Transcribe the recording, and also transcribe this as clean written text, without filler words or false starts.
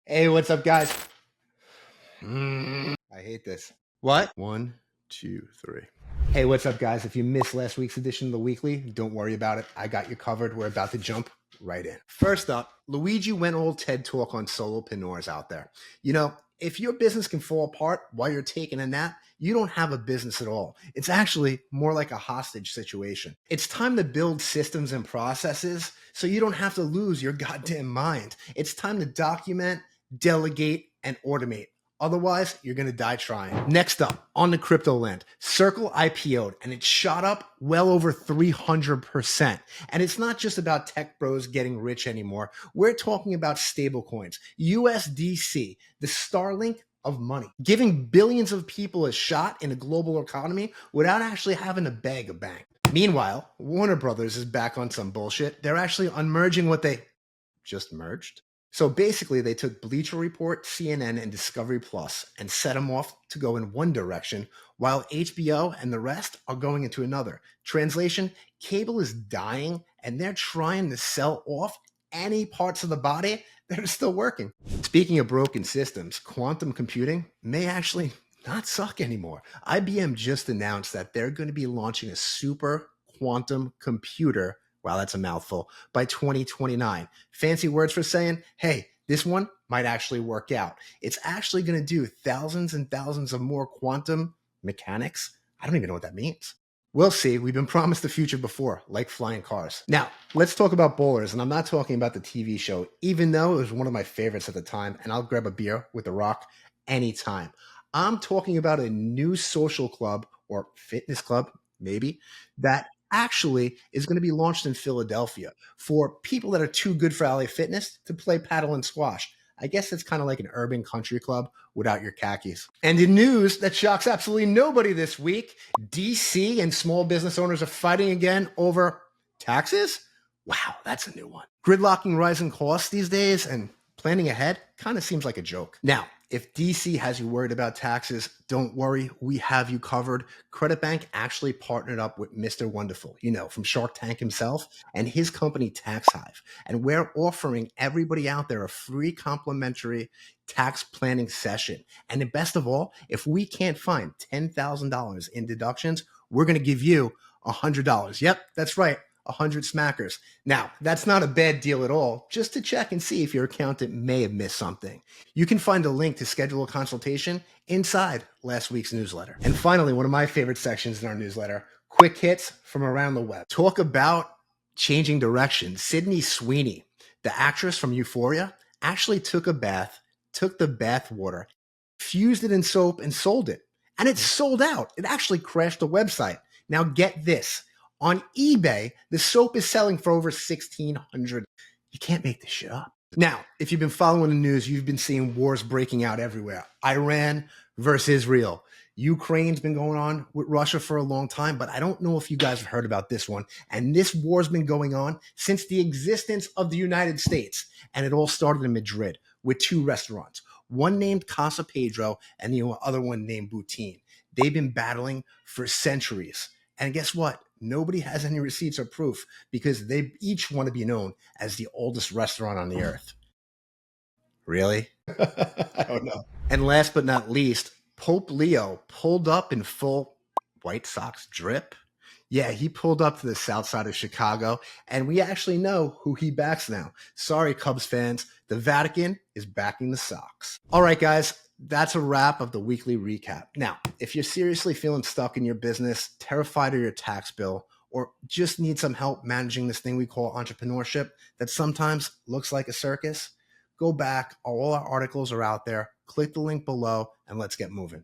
Hey, what's up, guys? I hate this. What? 1, 2, 3. Hey, what's up, guys? If you missed last week's edition of the Weekly, don't worry about it. I got you covered. We're about to jump right in. First up, Luigi went all TED Talk on solopreneurs out there. You know, if your business can fall apart while you're taking a nap, you don't have a business at all. It's actually more like a hostage situation. It's time to build systems and processes so you don't have to lose your goddamn mind. It's time to document, delegate, and automate. Otherwise, you're going to die trying. Next up, on the crypto land, Circle IPO'd and it shot up well over 300%. And it's not just about tech bros getting rich anymore. We're talking about stablecoins, USDC, the Starlink of money, giving billions of people a shot in a global economy without actually having to beg a bank. Meanwhile, Warner Brothers is back on some bullshit. They're actually unmerging what they just merged. So basically, they took Bleacher Report, CNN, and Discovery Plus and set them off to go in one direction, while HBO and the rest are going into another. Translation, cable is dying, and they're trying to sell off any parts of the body that are still working. Speaking of broken systems, quantum computing may actually not suck anymore. IBM just announced that they're going to be launching a super quantum computer. Wow, that's a mouthful. By 2029. Fancy words for saying, hey, this one might actually work out. It's actually going to do thousands and thousands of more quantum mechanics. I don't even know what that means. We'll see. We've been promised the future before, like flying cars. Now, let's talk about bowlers, and I'm not talking about the TV show, even though it was one of my favorites at the time, and I'll grab a beer with The Rock anytime. I'm talking about a new social club or fitness club, maybe, that actually is going to be launched in Philadelphia for people that are too good for LA Fitness to play paddle and squash. I guess it's kind of like an urban country club without your khakis. And in news that shocks absolutely nobody this week, DC and small business owners are fighting again over taxes. Wow, that's a new one. Gridlocking rising costs these days and planning ahead kind of seems like a joke. Now, if DC has you worried about taxes, don't worry, we have you covered. Credit Bank actually partnered up with Mr. Wonderful, you know, from Shark Tank himself, and his company Tax Hive. And we're offering everybody out there a free complimentary tax planning session. And the best of all, if we can't find $10,000 in deductions, we're going to give you $100. Yep, that's right. 100 smackers. Now, that's not a bad deal at all, just to check and see if your accountant may have missed something. You can find a link to schedule a consultation inside last week's newsletter. And finally, one of my favorite sections in our newsletter, quick hits from around the web. Talk about changing direction. Sydney Sweeney, the actress from Euphoria, actually took a bath, took the bathwater, fused it in soap and sold it. And it sold out. It actually crashed the website. Now get this. On eBay, the soap is selling for over $1,600. You can't make this shit up. Now, if you've been following the news, you've been seeing wars breaking out everywhere. Iran versus Israel. Ukraine's been going on with Russia for a long time, but I don't know if you guys have heard about this one. And this war's been going on since the existence of the United States. And it all started in Madrid with two restaurants, one named Casa Pedro and the other one named Boutine. They've been battling for centuries. And guess what? Nobody has any receipts or proof because they each want to be known as the oldest restaurant on the earth. Really? I don't know. And last but not least, Pope Leo pulled up in full White Sox drip. Yeah, he pulled up to the south side of Chicago, and we actually know who he backs now. Sorry, Cubs fans. The Vatican is backing the Sox. All right, guys. That's a wrap of the weekly recap. Now, if you're seriously feeling stuck in your business, terrified of your tax bill, or just need some help managing this thing we call entrepreneurship that sometimes looks like a circus, go back. All our articles are out there. Click the link below and let's get moving.